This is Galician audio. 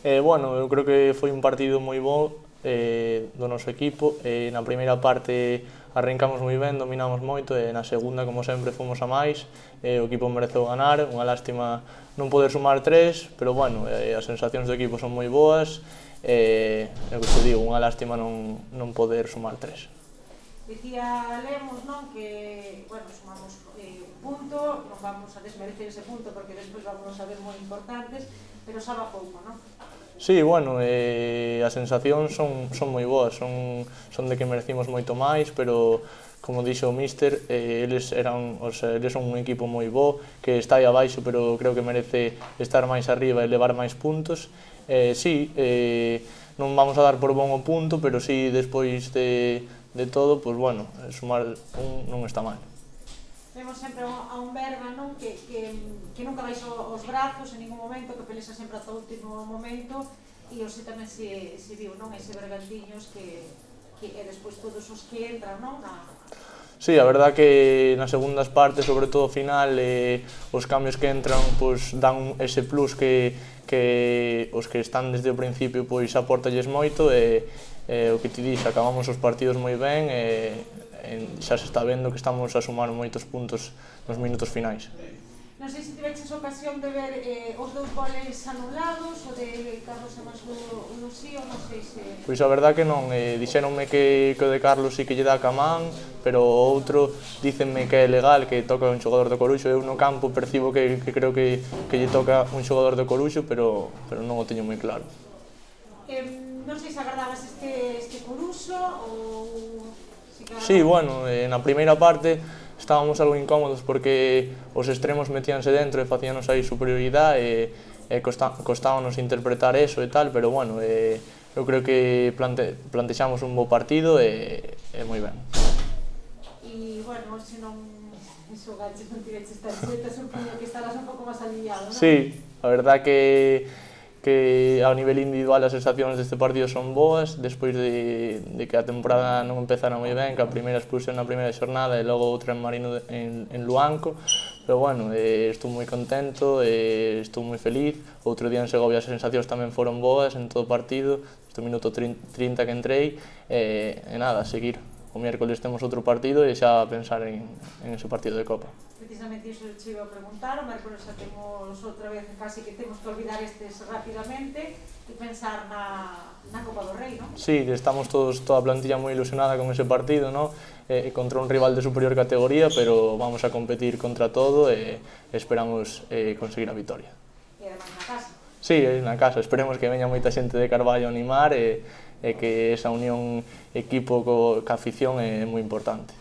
Bueno, eu creo que foi un partido moi bo do noso equipo. Na primeira parte arrancamos moi ben, dominamos moito, e na segunda, como sempre, fomos a máis. O equipo mereceu ganar, unha lástima non poder sumar tres, pero bueno, as sensacións do equipo son moi boas, e o que te digo, unha lástima non poder sumar tres. Dicía Lemos, non, que, bueno, sumamos un punto, non vamos a desmerecer ese punto porque despois vamos a ver moi importantes, pero sabe a pouco, non? Sí, bueno, as sensacións son moi boas, son de que merecimos moito máis, pero como dixo o míster, eles son un equipo moi bo, que está aí abaixo, pero creo que merece estar máis arriba e levar máis puntos. Sí, non vamos a dar por bon o punto, pero sí, despois de todo, pois bueno, sumar un non está mal. Vemos sempre a un Berga, non, que nunca baixo os brazos en ningún momento, que pelesa sempre ata o último momento, e hoxe tamén se viu, non, ese Bergantiños que e despois todos os que entran, non, Sí, a verdad que nas segundas partes, sobre todo ao final, os cambios que entran pois dan ese plus que os que están desde o principio pois aportalles moito, e o que ti dix, acabamos os partidos moi ben, e xa se está vendo que estamos a sumar moitos puntos nos minutos finais. Non sei se tiveches ocasión de ver os dous goles anulados, o de Carlos e Masu Lucío, non sei se... Pois a verdad que non, dixéronme que o de Carlos sí que lle dá camán, pero o outro dícenme que é legal, que toca un xogador do Coruxo. Eu no campo percibo que creo que lle toca un xogador do Coruxo, pero non o teño moi claro. Non sei se agardabas este Coruxo ou... Sí, bueno, na primeira parte estábamos algo incómodos porque os extremos metíanse dentro e facíanos aí superioridade, e costábanos interpretar eso e tal, pero bueno, eu creo que plantexamos un bo partido e moi ben. E, bueno, se non xogaches, non tiveches tarxeta, supoño que estarás un pouco máis aliviado, non? Sí, a verdad que a nivel individual as sensacións deste partido son boas, despois de que a temporada non empezara moi ben, que a primeira expulsión na primeira xornada e logo outra en Marino en Luanco, pero bueno, estou moi contento, estou moi feliz. Outro día en Segovia as sensacións tamén foron boas en todo o partido, este minuto 30 que entrei, e nada, a seguir. O miércoles temos outro partido e xa pensar en ese partido de Copa. Precisamente iso che iba a preguntar, o miércoles xa temos outra vez, casi que temos que olvidar estes rapidamente e pensar na Copa do Rei, non? Sí, estamos toda a plantilla moi ilusionada con ese partido, non? Contra un rival de superior categoría, pero vamos a competir contra todo e esperamos conseguir a vitoria. E además na casa. Sí, na casa, esperemos que veña moita xente de Carballo a animar, e que esa unión equipo ca afición é moi importante.